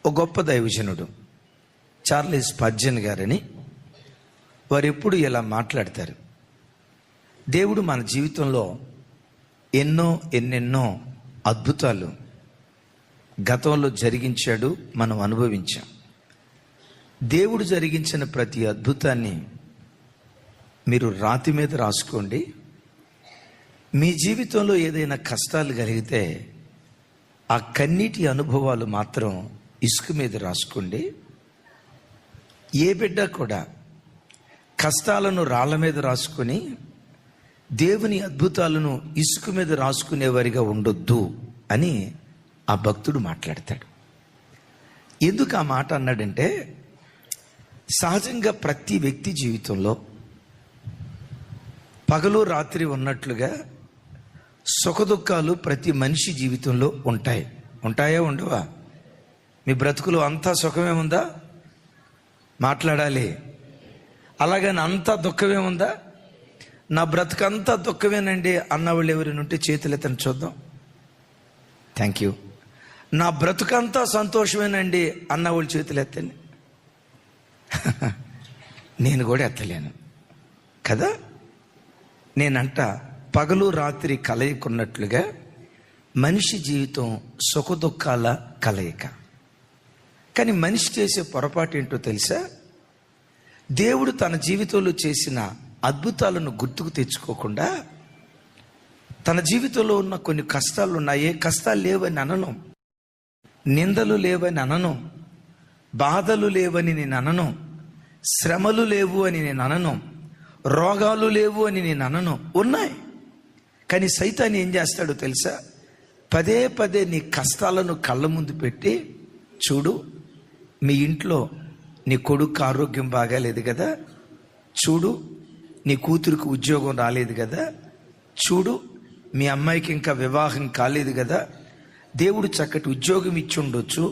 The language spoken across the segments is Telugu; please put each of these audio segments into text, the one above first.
ఒక గొప్ప దైవజనుడు చార్లెస్ స్పర్జన్ గారని, వారు ఎప్పుడు ఇలా మాట్లాడతారు. దేవుడు మన జీవితంలో ఎన్నెన్నో అద్భుతాలు గతంలో జరిగించాడు, మనం అనుభవించాం. దేవుడు జరిగించిన ప్రతి అద్భుతాన్ని మీరు రాతి మీద రాసుకోండి. మీ జీవితంలో ఏదైనా కష్టాలు కలిగితే ఆ కన్నీటి అనుభవాలు మాత్రం ఇసుక మీద రాసుకోండి. ఏ బిడ్డ కూడా కష్టాలను రాళ్ల మీద రాసుకొని దేవుని అద్భుతాలను ఇసుక మీద రాసుకునేవారిగా ఉండొద్దు అని ఆ భక్తుడు మాట్లాడతాడు. ఎందుకు ఆ మాట అన్నాడంటే, సహజంగా ప్రతి వ్యక్తి జీవితంలో పగలు రాత్రి ఉన్నట్లుగా సుఖదుఖాలు ప్రతి మనిషి జీవితంలో ఉంటాయా ఉండవా? మీ బ్రతుకులు అంతా సుఖమే ఉందా? మాట్లాడాలి. అలాగని అంతా దుఃఖమే ఉందా? నా బ్రతుకంతా దుఃఖమేనండి అన్నవాళ్ళు ఎవరైనా ఉంటే చేతులు ఎత్తని చూద్దాం. Thank you. నా బ్రతుకంతా సంతోషమేనండి అన్నవాళ్ళు చేతులు ఎత్తండి. నేను కూడా ఎత్తలేను కదా. నేనంట పగలు రాత్రి కలయికున్నట్లుగా మనిషి జీవితం సుఖదుఖాల కలయిక. కానీ మనిషి చేసే పొరపాటు ఏంటో తెలుసా? దేవుడు తన జీవితంలో చేసిన అద్భుతాలను గుర్తుకు తెచ్చుకోకుండా తన జీవితంలో ఉన్న కొన్ని కష్టాలు ఉన్నాయి, కష్టాలు లేవని అనను, నిందలు లేవని అనను, బాధలు లేవని నేను అనను, శ్రమలు లేవు అని నేను అనను, రోగాలు లేవు అని నేను అనను, ఉన్నాయి. కానీ సైతాన్ ఏం చేస్తాడో తెలుసా? పదే పదే నీ కష్టాలను కళ్ళ ముందు పెట్టి, చూడు మీ ఇంట్లో నీ కొడుకు ఆరోగ్యం బాగాలేదు కదా, చూడు నీ కూతురికి ఉద్యోగం రాలేదు కదా, చూడు మీ అమ్మాయికి ఇంకా వివాహం కాలేదు కదా, దేవుడు చక్కటి ఉద్యోగం ఇచ్చి ఉండొచ్చు,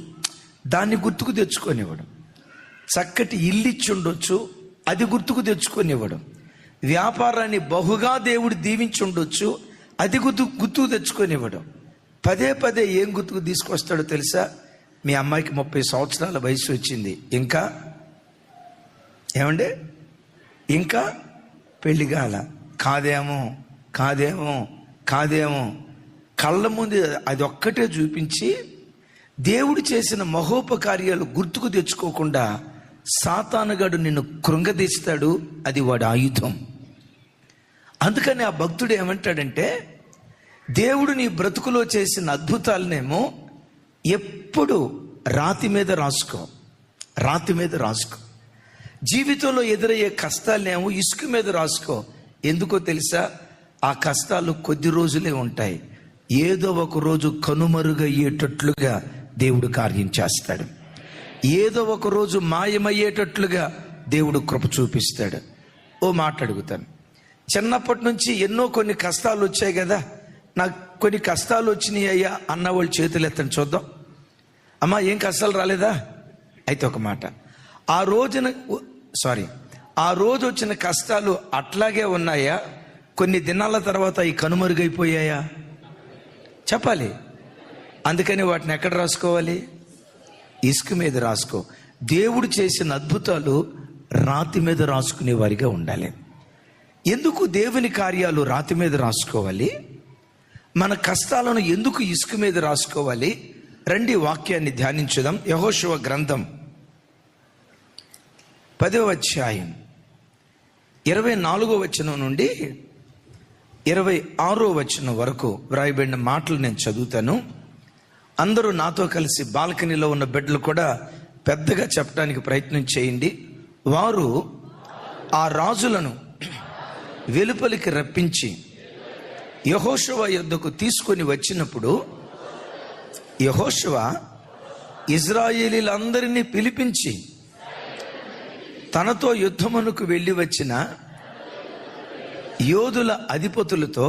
దాన్ని గుర్తుకు తెచ్చుకొనివ్వడం. చక్కటి ఇల్లు ఇచ్చి ఉండొచ్చు, అది గుర్తుకు తెచ్చుకొనివ్వడం. వ్యాపారాన్ని బహుగా దేవుడు దీవించి ఉండొచ్చు, అది గుర్తుకు తెచ్చుకొనివ్వడం. పదే పదే ఏం గుర్తుకు తీసుకొస్తాడో తెలుసా? మీ అమ్మాయికి 30 సంవత్సరాల వయసు వచ్చింది, ఇంకా ఏమండే ఇంకా పెళ్లి కాల, కాదేమో కాదేమో కాదేమో కళ్ళ ముందు అది ఒక్కటే చూపించి దేవుడు చేసిన మహోపకార్యాలు గుర్తుకు తెచ్చుకోకుండా సాతానుగాడు నిన్ను కృంగదీస్తాడు. అది వాడి ఆయుధం. అందుకని ఆ భక్తుడు ఏమంటాడంటే, దేవుడు నీ బ్రతుకులో చేసిన అద్భుతాలనేమో ఎప్పుడు రాతి మీద రాసుకో, రాతి మీద రాసుకో. జీవితంలో ఎదురయ్యే కష్టాలనేమో ఇసుక మీద రాసుకో. ఎందుకో తెలుసా? ఆ కష్టాలు కొద్ది రోజులే ఉంటాయి, ఏదో ఒక రోజు కనుమరుగయ్యేటట్లుగా దేవుడు కార్యం చేస్తాడు. ఏదో ఒక రోజు మాయమయ్యేటట్లుగా దేవుడు కృప చూపిస్తాడు. ఓ మాట అడుగుతాను, చిన్నప్పటి నుంచి కొన్ని కష్టాలు వచ్చాయి కదా, నాకు కొన్ని కష్టాలు వచ్చినాయి అయ్యా అన్నవాళ్ళు చేతులు ఎత్తని చూద్దాం. అమ్మా ఏం కష్టాలు రాలేదా? అయితే ఒక మాట, ఆ రోజు వచ్చిన కష్టాలు అట్లాగే ఉన్నాయా? కొన్ని దినాల తర్వాత ఈ కనుమరుగైపోయాయా? చెప్పాలి. అందుకని వాటిని ఎక్కడ రాసుకోవాలి? ఇసుక మీద రాసుకో. దేవుడు చేసిన అద్భుతాలు రాతి మీద రాసుకునే వారిగా ఉండాలి. ఎందుకు దేవుని కార్యాలు రాతి మీద రాసుకోవాలి? మన కష్టాలను ఎందుకు ఇసుక మీద రాసుకోవాలి? రండి వాక్యాన్ని ధ్యానించుదాం. యెహోషువ గ్రంథం 10వ అధ్యాయం 24వ వచనం నుండి 26వ వచనం వరకు వ్రాయబడిన మాటలు నేను చదువుతాను. అందరూ నాతో కలిసి బాల్కనీలో ఉన్న బిడ్డలు కూడా పెద్దగా చెప్పడానికి ప్రయత్నం చేయండి. వారు ఆ రాజులను వెలుపలికి రప్పించి యెహోషువ యొద్దకు తీసుకొని వచ్చినప్పుడు, యెహోషువ ఇశ్రాయేలీలందరినీ పిలిపించి తనతో యుద్ధమునకు వెళ్ళి వచ్చిన యోధుల అధిపతులతో,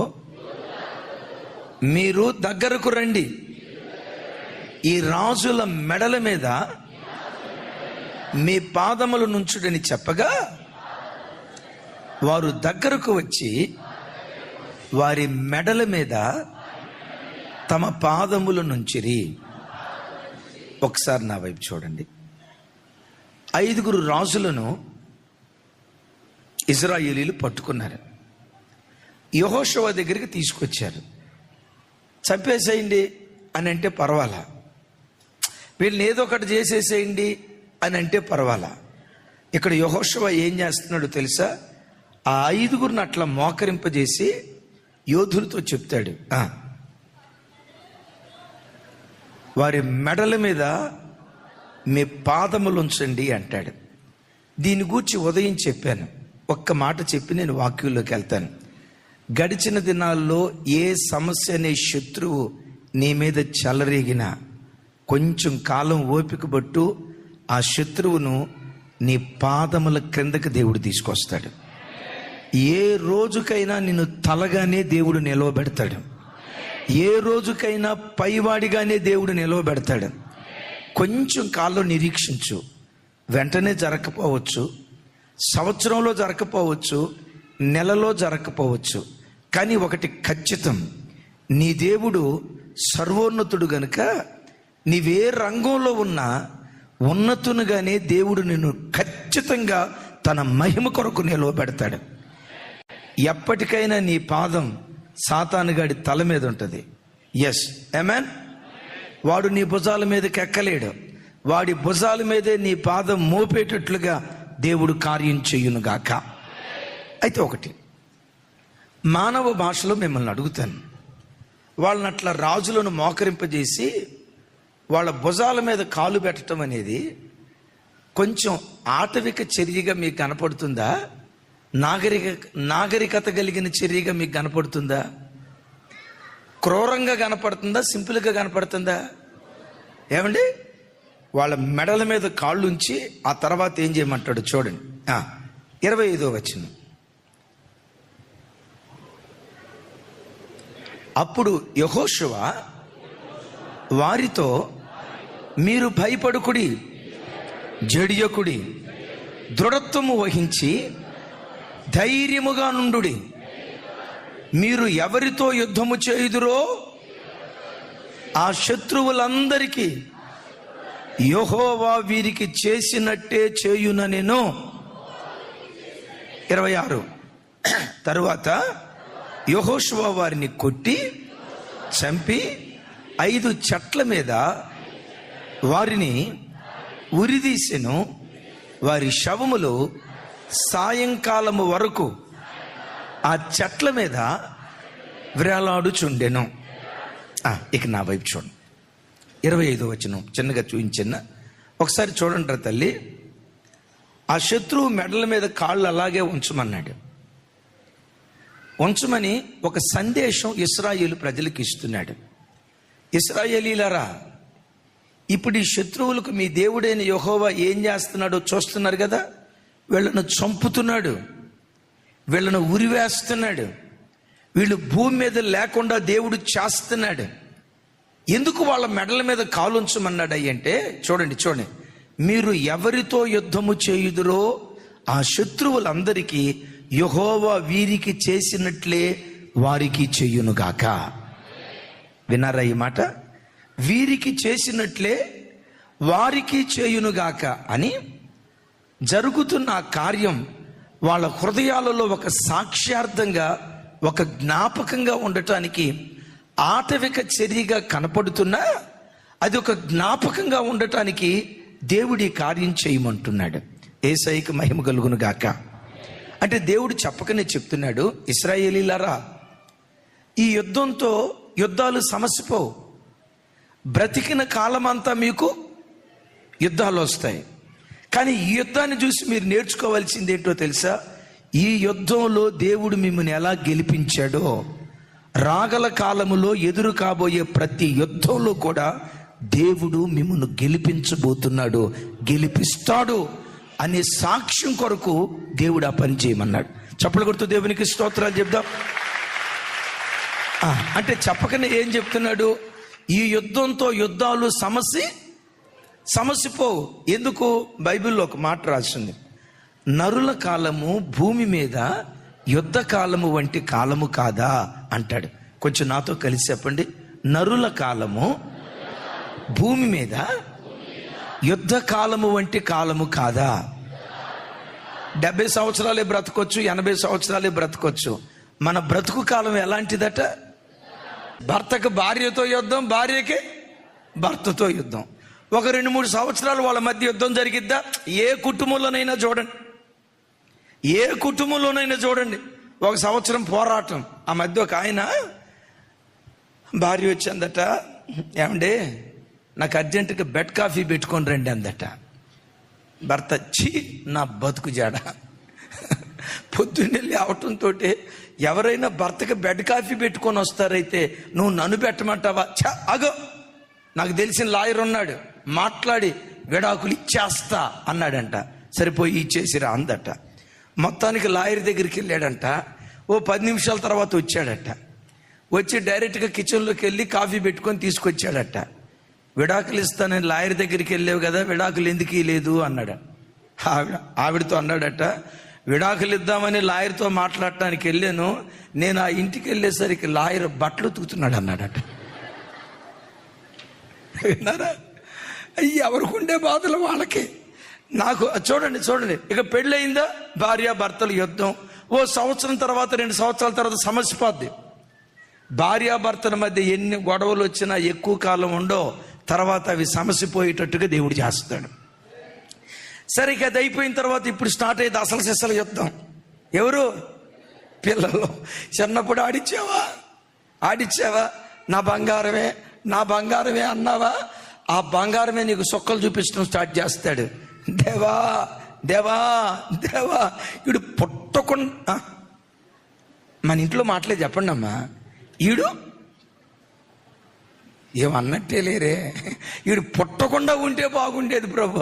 మీరు దగ్గరకు రండి, ఈ రాజుల మెడల మీద మీ పాదములు నుంచుడని చెప్పగా, వారు దగ్గరకు వచ్చి వారి మెడల మీద తమ పాదముల నుంచిరి. ఒకసారి నా వైపు చూడండి. 5 రాజులను ఇశ్రాయేలీయులు పట్టుకున్నారు. యెహోషువ దగ్గరికి తీసుకొచ్చారు. చంపేసేయండి అని అంటే పర్వాలా, వీళ్ళని ఏదో ఒకటి చేసేసేయండి అని అంటే పర్వాలా. ఇక్కడ యెహోషువ ఏం చేస్తున్నాడో తెలుసా? ఆ 5 అట్లా మోకరింపజేసి యోధులతో చెప్తాడు, వారి మెడల మీద మీ పాదములు ఉంచండి అంటాడు. దీని గూర్చి ఉదయం చెప్పాను. ఒక్క మాట చెప్పి నేను వాక్యంలోకి వెళ్తాను. గడిచిన దినాల్లో ఏ సమస్య అనే శత్రువు నీ మీద చెలరేగినా కొంచెం కాలం ఓపిక పట్టు, ఆ శత్రువును నీ పాదముల క్రిందకి దేవుడు తీసుకొస్తాడు. ఏ రోజుకైనా నిన్ను తలగానే దేవుడు నిలవబెడతాడు. ఏ రోజుకైనా పైవాడిగానే దేవుడు నిలవబెడతాడు. కొంచెం కాలం నిరీక్షించు. వెంటనే జరగకపోవచ్చు, సంవత్సరంలో జరగకపోవచ్చు, నెలలో జరగకపోవచ్చు, కానీ ఒకటి ఖచ్చితం, నీ దేవుడు సర్వోన్నతుడు గనుక నీవే రంగంలో ఉన్నా ఉన్నతునిగానే దేవుడు నిన్ను ఖచ్చితంగా తన మహిమ కొరకు నిలవబెడతాడు. ఎప్పటికైనా నీ పాదం సాతానుగాడి తల మీద ఉంటుంది. ఎస్, ఆమేన్. వాడు నీ భుజాల మీదకి ఎక్కలేడు. వాడి భుజాల మీదే నీ పాదం మోపేటట్లుగా దేవుడు కార్యం చెయ్యునుగాక. అయితే ఒకటి మానవ భాషలో మిమ్మల్ని అడుగుతాను, వాళ్ళని అట్లా రాజులను మోకరింపజేసి వాళ్ళ భుజాల మీద కాలు పెట్టడం అనేది కొంచెం ఆటవిక చర్యగా మీకు కనపడుతుందా? నాగరికత కలిగిన చర్యగా మీకు కనపడుతుందా? క్రూరంగా కనపడుతుందా? సింపుల్గా కనపడుతుందా? ఏమండి, వాళ్ళ మెడల మీద కాళ్ళు ఉంచి ఆ తర్వాత ఏం చేయమంటాడు చూడండి. 25వ వచనం. అప్పుడు యెహోషువ వారితో, మీరు భయపడుకుడి, జడియకుడి, దృఢత్వము వహించి ధైర్యముగా నుండుడి. మీరు ఎవరితో యుద్ధము చేయుదురో ఆ శత్రువులందరికీ యెహోవా వీరికి చేసినట్టే చేయుననెను. 26. తరువాత యెహోషువ వారిని కొట్టి చంపి 5 చెట్ల మీద వారిని ఉరిదీసెను. వారి శవములు సాయంకాలము వరకు ఆ చెట్ల మీద వ్రేలాడుచుండెను. ఇక నా వైపు చూడండి. 25వ వచనం చిన్నగా చూపించిన ఒకసారి చూడండి రా తల్లి. ఆ శత్రువు మెడల మీద కాళ్ళు అలాగే ఉంచమన్నాడు. ఉంచమని ఒక సందేశం ఇశ్రాయేలు ప్రజలకు ఇస్తున్నాడు. ఇశ్రాయేలీలారా, ఇప్పుడు ఈ శత్రువులకు మీ దేవుడైన యెహోవా ఏం చేస్తున్నాడో చూస్తున్నారు కదా. వీళ్ళను చంపుతున్నాడు, వీళ్ళను ఉరివేస్తున్నాడు, వీళ్ళు భూమి మీద లేకుండా దేవుడు చేస్తున్నాడు. ఎందుకు వాళ్ళ మెడల మీద కాలుంచమన్నాడు అంటే చూడండి, మీరు ఎవరితో యుద్ధము చేయుదురో ఆ శత్రువులందరికీ యెహోవా వీరికి చేసినట్లే వారికి చెయ్యునుగాక. విన్నారా ఈ మాట? వీరికి చేసినట్లే వారికి చేయునుగాక అని జరుగుతున్న ఆ కార్యం వాళ్ళ హృదయాలలో ఒక సాక్ష్యార్థంగా, ఒక జ్ఞాపకంగా ఉండటానికి ఆటవిక చర్యగా కనపడుతున్నా అది ఒక జ్ఞాపకంగా ఉండటానికి దేవుడి కార్యం చేయమంటున్నాడు. యేసయ్యకు మహిమ కలుగును గాక. అంటే దేవుడు చెప్పకనే చెప్తున్నాడు, ఇశ్రాయేలీలారా, ఈ యుద్ధంతో యుద్ధాలు సమసిపోవు. బ్రతికిన కాలమంతా మీకు యుద్ధాలు వస్తాయి. కానీ ఈ యుద్ధాన్ని చూసి మీరు నేర్చుకోవాల్సింది ఏంటో తెలుసా? ఈ యుద్ధంలో దేవుడు మిమ్మల్ని ఎలా గెలిపించాడో, రాగల కాలములో ఎదురు కాబోయే ప్రతి యుద్ధంలో కూడా దేవుడు మిమ్మల్ని గెలిపించబోతున్నాడు, గెలిపిస్తాడు అనే సాక్ష్యం కొరకు దేవుడు ఆ పని చేయమన్నాడు. చప్పలు కొడుతూ దేవునికి స్తోత్రాలు చెప్దాం. అంటే చెప్పకనే ఏం చెప్తున్నాడు? ఈ యుద్ధంతో యుద్ధాలు సమసిపోవు. ఎందుకు? బైబిల్లో ఒక మాట రాసింది, నరుల కాలము భూమి మీద యుద్ధ కాలము వంటి కాలము కాదా అంటాడు. కొంచెం నాతో కలిసి చెప్పండి. నరుల కాలము భూమి మీద యుద్ధ కాలము వంటి కాలము కాదా? 70 సంవత్సరాలే బ్రతకొచ్చు, 80 సంవత్సరాలే బ్రతకొచ్చు. మన బ్రతుకు కాలం ఎలాంటిదట? భర్తకు భార్యతో యుద్ధం, భార్యకి భర్తతో యుద్ధం. ఒక 2-3 సంవత్సరాలు వాళ్ళ మధ్య యుద్ధం జరిగిద్దా? ఏ కుటుంబంలోనైనా చూడండి, ఏ కుటుంబంలోనైనా చూడండి, 1 సంవత్సరం పోరాటం. ఆ మధ్య ఒక ఆయన భార్య వచ్చిందట, ఏమండి నాకు అర్జెంటుగా బెడ్ కాఫీ పెట్టుకొని రండి అందట. భర్త ఛీ నా బతుకు జాడ. పొద్దున్నే లేవటంతో ఎవరైనా భర్తకి బెడ్ కాఫీ పెట్టుకొని వస్తారైతే నువ్వు నన్ను పెట్టమంటావా? అగో నాకు తెలిసిన లాయర్ ఉన్నాడు, మాట్లాడి విడాకులు ఇచ్చేస్తా అన్నాడంట. సరిపోయి ఇచ్చేసిరా అందట. మొత్తానికి లాయర్ దగ్గరికి వెళ్ళాడంట. ఓ 10 నిమిషాల తర్వాత వచ్చాడట. వచ్చి డైరెక్ట్గా కిచెన్లోకి వెళ్ళి కాఫీ పెట్టుకొని తీసుకొచ్చాడట. విడాకులు ఇస్తానని లాయర్ దగ్గరికి వెళ్ళావు కదా, విడాకులు ఎందుకు లేదు అన్నాడు. ఆవిడతో అన్నాడట, విడాకులు ఇద్దామని లాయర్తో మాట్లాడటానికి వెళ్ళాను, నేను ఆ ఇంటికి వెళ్ళేసరికి లాయర్ బట్టలు ఉతుకుతున్నాడు అన్నాడట. విన్నారా? ఎవరికి ఉండే బాధలు వాళ్ళకి. నాకు చూడండి ఇక పెళ్ళయిందా, భార్య భర్తలు యుద్ధం. ఓ సంవత్సరం తర్వాత 2 సంవత్సరాల తర్వాత సమస్య పోద్ది. భార్యాభర్తల మధ్య ఎన్ని గొడవలు వచ్చినా ఎక్కువ కాలం ఉండో, తర్వాత అవి సమసిపోయేటట్టుగా దేవుడు చేస్తాడు. సరే ఇక అది అయిపోయిన తర్వాత ఇప్పుడు స్టార్ట్ అయ్యేది అసలు సిసల యుద్ధం. ఎవరు? పిల్లలు. చిన్నప్పుడు ఆడిచ్చావా నా బంగారమే అన్నావా? ఆ బంగారమే నీకు సొక్కలు చూపించడం స్టార్ట్ చేస్తాడు. దేవా దేవా దేవా వీడు పుట్టకుండా, మన ఇంట్లో మాటలే చెప్పండి అమ్మా, ఈడు ఏమన్నట్టే లేరే, వీడు పుట్టకుండా ఉంటే బాగుండేది ప్రభు,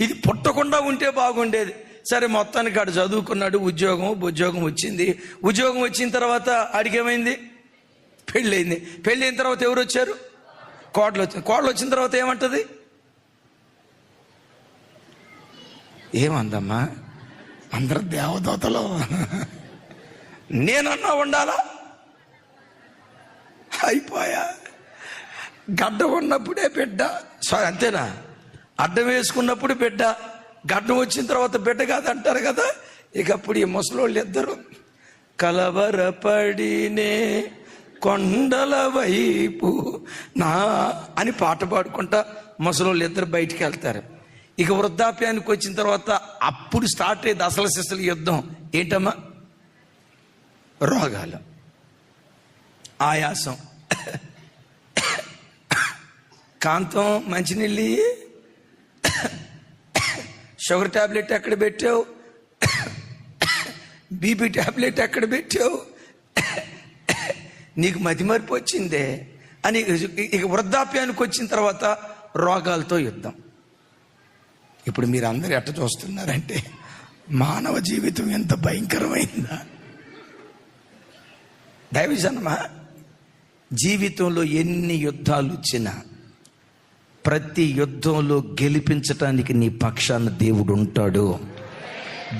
ఇది పుట్టకుండా ఉంటే బాగుండేది. సరే మొత్తానికి ఆడు చదువుకున్నాడు, ఉద్యోగం వచ్చింది. ఉద్యోగం వచ్చిన తర్వాత ఆడికేమైంది? పెళ్ళయింది. పెళ్ళైన తర్వాత ఎవరు వచ్చారు? కోడలు వచ్చిన తర్వాత ఏమంటది? ఏమందమ్మా, అందరూ దేవదూతలు, నేనన్నా ఉండాలా? అయిపోయా. గడ్డ ఉన్నప్పుడే బిడ్డ, అంతేనా? అడ్డం వేసుకున్నప్పుడు బిడ్డ, గడ్డం వచ్చిన తర్వాత బిడ్డ కాదు అంటారు కదా. ఇక అప్పుడు ఈ ముసలోళ్ళు ఇద్దరు కలవరపడినే కొండల వైపు నా అని పాట పాడుకుంటా ముసలోళ్ళు ఇద్దరు బయటికి వెళ్తారు. ఇక వృద్ధాప్యానికి వచ్చిన తర్వాత అప్పుడు స్టార్ట్ అయ్యేది అసలు సిసలు యుద్ధం. ఏంటమ్మా? రోగాలు, ఆయాసం, కాంతం, మంచినీళ్ళు, షుగర్ టాబ్లెట్ ఎక్కడ పెట్టావు, బీపీ టాబ్లెట్ ఎక్కడ పెట్టావు, నీకు మతిమరుపు వచ్చిందే అని. ఇక వృద్ధాప్యానికి వచ్చిన తర్వాత రోగాలతో యుద్ధం. ఇప్పుడు మీరు అందరూ ఎట్ట చూస్తున్నారంటే మానవ జీవితం ఎంత భయంకరమైందా? దైవజనమా, జీవితంలో ఎన్ని యుద్ధాలు వచ్చినా ప్రతి యుద్ధంలో గెలిపించటానికి నీ పక్షాన దేవుడు ఉంటాడు.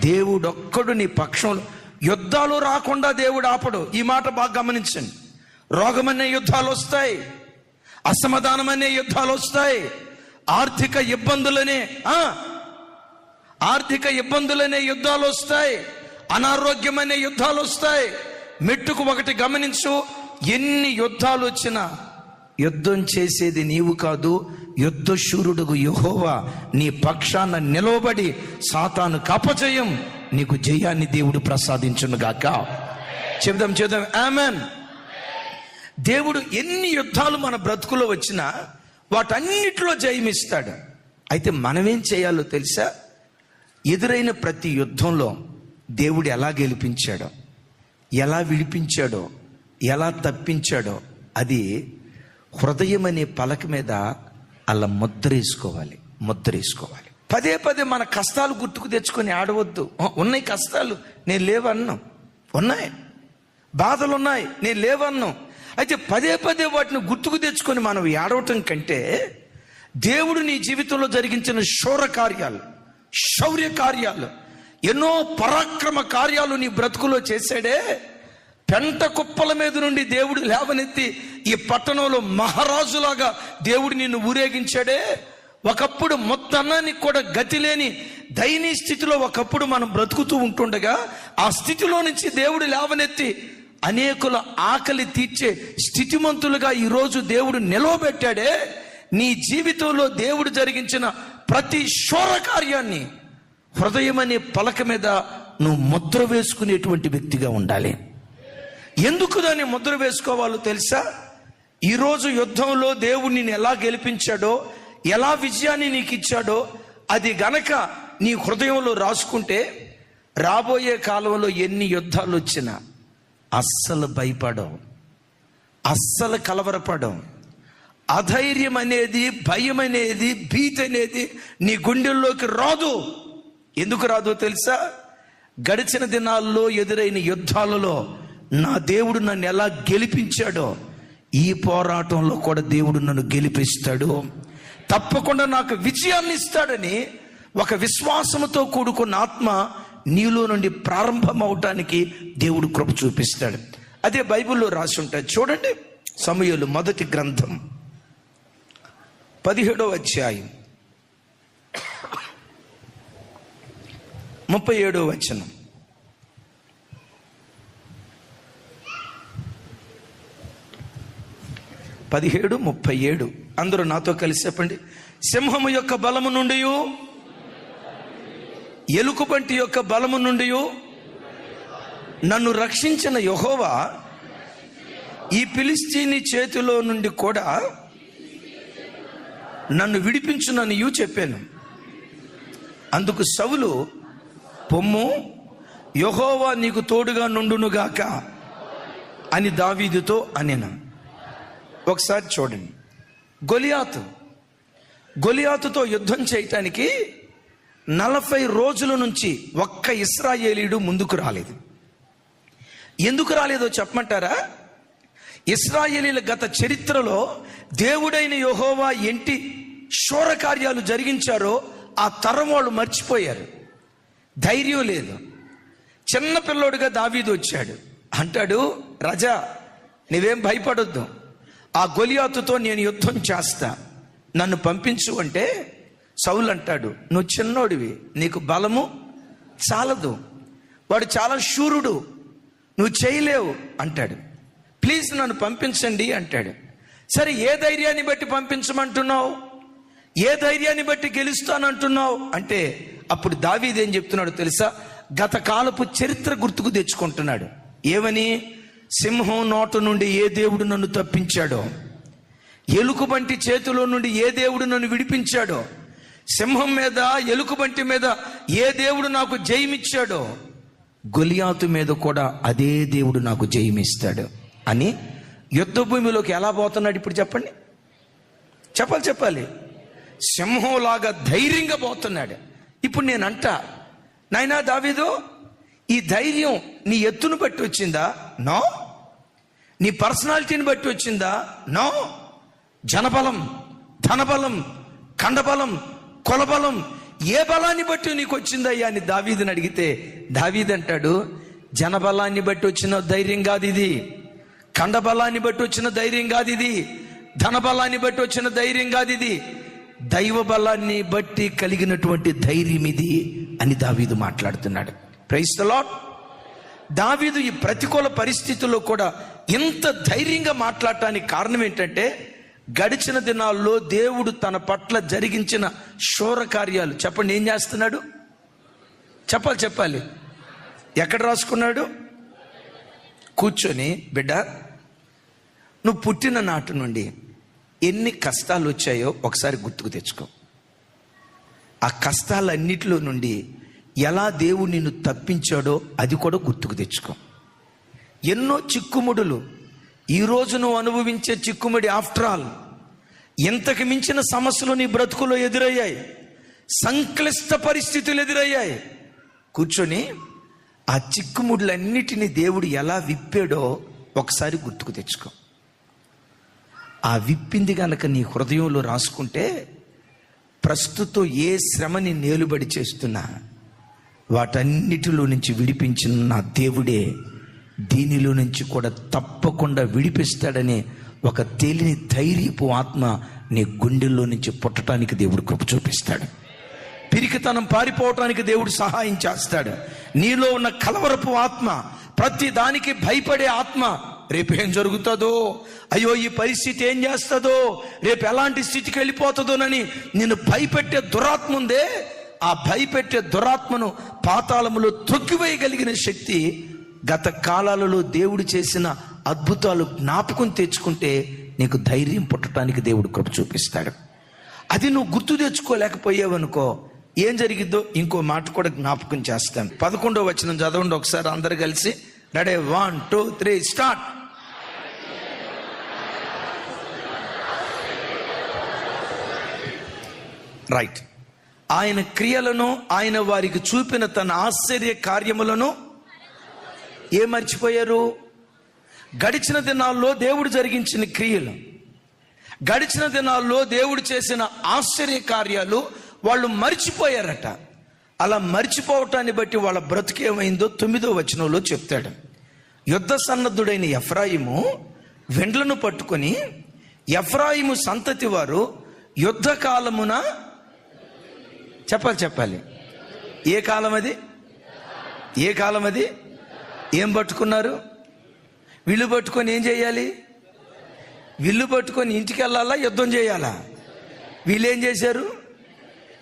దేవుడొక్కడు నీ పక్షంలో. యుద్ధాలు రాకుండా దేవుడు ఆపడు. ఈ మాట బాగా గమనించండి. రోగమనే యుద్ధాలు వస్తాయి, అసమాధానమనే యుద్ధాలు వస్తాయి, ఆర్థిక ఇబ్బందులనే యుద్ధాలు వస్తాయి, అనారోగ్యం అనే యుద్ధాలు వస్తాయి. మెట్టుకు ఒకటి గమనించు, ఎన్ని యుద్ధాలు వచ్చినా యుద్ధం చేసేది నీవు కాదు, యుద్ధశూరుడుగు యెహోవా నీ పక్షాన నిలవబడి సాతాను అపజయం నీకు జయాన్ని దేవుడు ప్రసాదించునుగాక. చెబుదాం ఆమెన్. దేవుడు ఎన్ని యుద్ధాలు మన బ్రతుకులో వచ్చినా వాటన్నిటిలో జయమిస్తాడు. అయితే మనమేం చేయాలో తెలుసా? ఎదురైన ప్రతి యుద్ధంలో దేవుడు ఎలా గెలిపించాడో, ఎలా విడిపించాడో, ఎలా తప్పించాడో అది హృదయం అనే పలక మీద అలా ముద్రేసుకోవాలి. పదే మన కష్టాలు గుర్తుకు తెచ్చుకొని ఆడవద్దు. ఉన్నాయి కష్టాలు, నేను లేవన్నాం. ఉన్నాయి బాధలు, ఉన్నాయి, నేను లేవన్నాం. అయితే పదే వాటిని గుర్తుకు తెచ్చుకొని మనం ఏడవటం కంటే దేవుడు నీ జీవితంలో జరిగించిన శౌర్య కార్యాలు, ఎన్నో పరాక్రమ కార్యాలు నీ బ్రతుకులో చేశాడే. పెంట కుప్పల మీద నుండి దేవుడు లేవనెత్తి ఈ పట్టణంలో మహారాజులాగా దేవుడు నిన్ను ఊరేగించాడే. ఒకప్పుడు మొత్తన్నానికి కూడా గతి లేని దయనీయ స్థితిలో ఒకప్పుడు మనం బ్రతుకుతూ ఉంటుండగా ఆ స్థితిలో నుంచి దేవుడు లేవనెత్తి అనేకుల ఆకలి తీర్చే స్థితిమంతులుగా ఈరోజు దేవుడు నిలవబెట్టాడే. నీ జీవితంలో దేవుడు జరిగించిన ప్రతి శూర కార్యాన్ని హృదయం అనే పలక మీద నువ్వు ముద్ర వేసుకునేటువంటి వ్యక్తిగా ఉండాలి. ఎందుకు దాన్ని ముద్ర వేసుకోవాలో తెలుసా? ఈరోజు యుద్ధంలో దేవుడు నిన్ను ఎలా గెలిపించాడో, ఎలా విజయాన్ని నీకు ఇచ్చాడో అది గనక నీ హృదయంలో రాసుకుంటే రాబోయే కాలంలో ఎన్ని యుద్ధాలు వచ్చినా అస్సలు భయపడవు, అస్సలు కలవరపడవు. అధైర్యం అనేది, భయం అనేది, భీతి అనేది నీ గుండెల్లోకి రాదు. ఎందుకు రాదో తెలుసా? గడిచిన దినాల్లో ఎదురైన యుద్ధాలలో నా దేవుడు నన్ను ఎలా గెలిపించాడో ఈ పోరాటంలో కూడా దేవుడు నన్ను గెలిపిస్తాడు, తప్పకుండా నాకు విజయాన్ని ఇస్తాడని ఒక విశ్వాసంతో కూడుకున్న ఆత్మ నీలో నుండి ప్రారంభం అవటానికి దేవుడు కృప చూపిస్తాడు. అదే బైబిల్లో రాసి ఉంటుంది. చూడండి, సమూయేలు మొదటి గ్రంథం 17వ అధ్యాయం 37వ వచనం. పదిహేడు 37. అందరూ నాతో కలిసి చెప్పండి. సింహము యొక్క బలము నుండి, ఎలుకబంటి యొక్క బలము నుండి నన్ను రక్షించిన యెహోవా ఈ ఫిలిష్తీని చేతిలో నుండి కూడా నన్ను విడిపించుననియు చెప్పాను. అందుకు సౌలు, పొమ్ము, యెహోవా నీకు తోడుగా నుండునుగాక అని దావీదుతో అనెను. ఒకసారి చూడండి, గొలియాతుతో యుద్ధం చేయటానికి 40 రోజుల నుంచి ఒక్క ఇశ్రాయేలీయుడు ముందుకు రాలేదు. ఎందుకు రాలేదో చెప్పమంటారా? ఇశ్రాయేలీల గత చరిత్రలో దేవుడైన యెహోవా ఎంటి శూర కార్యాలు జరిగించారో ఆ తరం వాళ్ళు మర్చిపోయారు. ధైర్యం లేదు. చిన్న పిల్లోడుగా దావీదు వచ్చాడు. అంటాడు, రాజా నీవేం భయపడొద్దు, ఆ గొలియాతుతో నేను యుద్ధం చేస్తా, నన్ను పంపించు అంటే సౌలు అంటాడు, నువ్వు చిన్నోడివి, నీకు బలము చాలదు, వాడు చాలా శూరుడు, నువ్వు చేయలేవు అంటాడు. ప్లీజ్ నన్ను పంపించండి అంటాడు. సరే, ఏ ధైర్యాన్ని బట్టి పంపించమంటున్నావు, ఏ ధైర్యాన్ని బట్టి గెలుస్తానంటున్నావు అంటే అప్పుడు దావీదు ఏం చెప్తున్నాడు తెలుసా? గత కాలపు చరిత్ర గుర్తుకు తెచ్చుకుంటున్నాడు. ఏమని? సింహం నోట నుండి ఏ దేవుడు నన్ను తప్పించాడో, ఎలుకబంటి చేతిలో నుండి ఏ దేవుడు నన్ను విడిపించాడో, సింహం మీద, ఎలుకబంటి మీద ఏ దేవుడు నాకు జయమిచ్చాడో, గొలియాతు మీద కూడా అదే దేవుడు నాకు జయమిస్తాడు అని యుద్ధ భూమిలోకి ఎలా పోతున్నాడు ఇప్పుడు చెప్పండి. చెప్పాలి. సింహంలాగా ధైర్యంగా పోతున్నాడు. ఇప్పుడు నేనంట, నాయనా దావీదు, ఈ ధైర్యం నీ ఎత్తును బట్టి వచ్చిందా? నో. నీ పర్సనాలిటీని బట్టి వచ్చిందా? నో. జనబలం, ధనబలం, ఖండబలం, కులబలం, ఏ బలాన్ని బట్టి నీకు వచ్చిందయ్యా అని దావీదుని అడిగితే దావీదు అంటాడు, జనబలాన్ని బట్టి వచ్చిన ధైర్యం కాదు ఇది, ఖండబలాన్ని బట్టి వచ్చిన ధైర్యం కాదు ఇది, ధనబలాన్ని బట్టి వచ్చిన ధైర్యం కాదు ఇది, దైవ బలాన్ని బట్టి కలిగినటువంటి ధైర్యం ఇది అని దావీదు మాట్లాడుతున్నాడు. Praise the lord. దావీదు ఈ ప్రతికూల పరిస్థితుల్లో కూడా ఎంత ధైర్యంగా మాట్లాడటానికి కారణం ఏంటంటే, గడిచిన దినాల్లో దేవుడు తన పట్ల జరిగించిన శూర కార్యాలు. చెప్పండి, ఏం చేస్తున్నాడు? చెప్పాలి. ఎక్కడ రాసుకున్నాడు? కూర్చొని, బిడ్డ నువ్వు పుట్టిన నాటి నుండి ఎన్ని కష్టాలు వచ్చాయో ఒకసారి గుర్తుకు తెచ్చుకో. ఆ కష్టాలన్నిటిలో నుండి ఎలా దేవుడు నిన్ను తప్పించాడో అది కూడా గుర్తుకు తెచ్చుకో. ఎన్నో చిక్కుముడులు, ఈరోజు నువ్వు అనుభవించే చిక్కుముడి ఆఫ్టర్ ఆల్ ఇంతకు మించిన సమస్యలు నీ బ్రతుకులో ఎదురయ్యాయి, సంక్లిష్ట పరిస్థితులు ఎదురయ్యాయి. కూర్చొని ఆ చిక్కుముడులన్నిటినీ దేవుడు ఎలా విప్పాడో ఒకసారి గుర్తుకు తెచ్చుకో. ఆ విప్పింది గనక నీ హృదయంలో రాసుకుంటే ప్రస్తుతం ఏ శ్రమని నేలుబడి చేస్తున్నా వాటన్నిటిలో నుంచి విడిపించిన నా దేవుడే దీనిలో నుంచి కూడా తప్పకుండా విడిపిస్తాడనే ఒక తేలిని ధైర్యపు ఆత్మ నీ గుండెల్లో నుంచి పుట్టడానికి దేవుడు కృప చూపిస్తాడు. పిరికితనం పారిపోవటానికి దేవుడు సహాయం చేస్తాడు. నీలో ఉన్న కలవరపు ఆత్మ, ప్రతి దానికి భయపడే ఆత్మ, రేపు ఏం జరుగుతుందో, అయ్యో ఈ పరిస్థితి ఏం చేస్తుందో, రేపు ఎలాంటి స్థితికి వెళ్ళిపోతుందోనని నిన్ను భయపెట్టే దురాత్మ ఉందే, ఆ భయపెట్టే దురాత్మను పాతాళములో తొక్కివేయగలిగిన శక్తి గత కాలాలలో దేవుడు చేసిన అద్భుతాలు జ్ఞాపకం తెచ్చుకుంటే నీకు ధైర్యం పుట్టడానికి దేవుడు కృప చూపిస్తాడు. అది నువ్వు గుర్తు తెచ్చుకోలేకపోయావనుకో, ఏం జరిగిద్దో ఇంకో మాట కూడా జ్ఞాపకం చేస్తాను. 11వ వచనం చదవండి ఒకసారి అందరు కలిసి. Ready, 1 2 3 start. రైట్. ఆయన క్రియలను, ఆయన వారికి చూపిన తన ఆశ్చర్య కార్యములను ఏం మర్చిపోయారు? గడిచిన దినాల్లో దేవుడు జరిగించిన క్రియలు, గడిచిన దినాల్లో దేవుడు చేసిన ఆశ్చర్య కార్యాలు వాళ్ళు మర్చిపోయారట. అలా మర్చిపోవటాన్ని బట్టి వాళ్ళ బ్రతుకేమైందో 9వ వచనంలో చెప్తాడు. యుద్ధ సన్నద్ధుడైన ఎఫ్రాయిము వెండ్లను పట్టుకొని, ఎఫ్రాయిము సంతతి వారు యుద్ధ కాలమున, చెప్పాలి ఏ కాలం అది? ఏ కాలం అది? ఏం పట్టుకున్నారు? విల్లు పట్టుకొని ఏం చేయాలి? విల్లు పట్టుకొని ఇంటికి వెళ్ళాలా, యుద్ధం చేయాలా? వీళ్ళు ఏం చేశారు?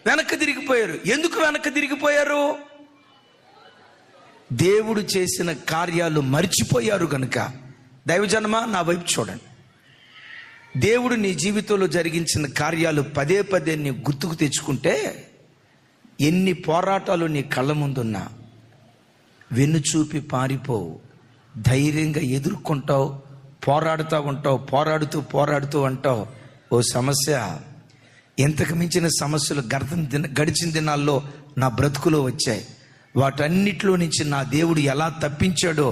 వెనక్కి తిరిగిపోయారు. ఎందుకు వెనక్కి తిరిగిపోయారు? దేవుడు చేసిన కార్యాలు మర్చిపోయారు గనుక. దైవజనమ, నా వైపు చూడండి. దేవుడు నీ జీవితంలో జరిగించిన కార్యాలు పదే పదే నీ గుర్తుకు తెచ్చుకుంటే, ఎన్ని పోరాటాలు నీ కళ్ళ ముందున్నా వెన్నుచూపి పారిపోవు, ధైర్యంగా ఎదుర్కొంటావు, పోరాడుతూ అంటావు, ఓ సమస్య, ఎంతకు మించిన సమస్యలు గడిచిన దినాల్లో నా బ్రతుకులో వచ్చాయి. వాటన్నిటిలో నుంచి నా దేవుడు ఎలా తప్పించాడో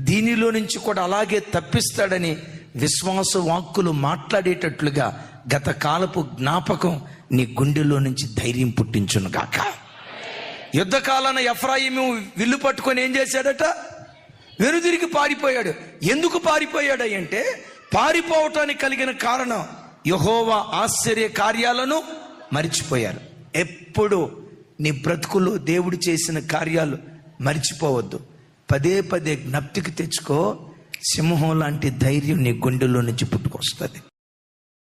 దీనిలో నుంచి కూడా అలాగే తప్పిస్తాడని విశ్వాస వాక్కులు మాట్లాడేటట్లుగా గత కాలపు జ్ఞాపకం నీ గుండెలో నుంచి ధైర్యం పుట్టించును గాక. యుద్ధ కాలాన ఎఫ్రాయిము విల్లు పట్టుకొని ఏం చేశాడట? వెనుదిరిగి పారిపోయాడు. ఎందుకు పారిపోయాడు అంటే, పారిపోవటానికి కలిగిన కారణం యెహోవా ఆశ్చర్య కార్యాలను మర్చిపోయారు. ఎప్పుడు నీ బ్రతుకులో దేవుడు చేసిన కార్యాలు మర్చిపోవద్దు. పదే పదే జ్ఞప్తికి తెచ్చుకో. సింహం లాంటి ధైర్యం నీ గుండెలో నుంచి పుట్టుకొస్తుంది.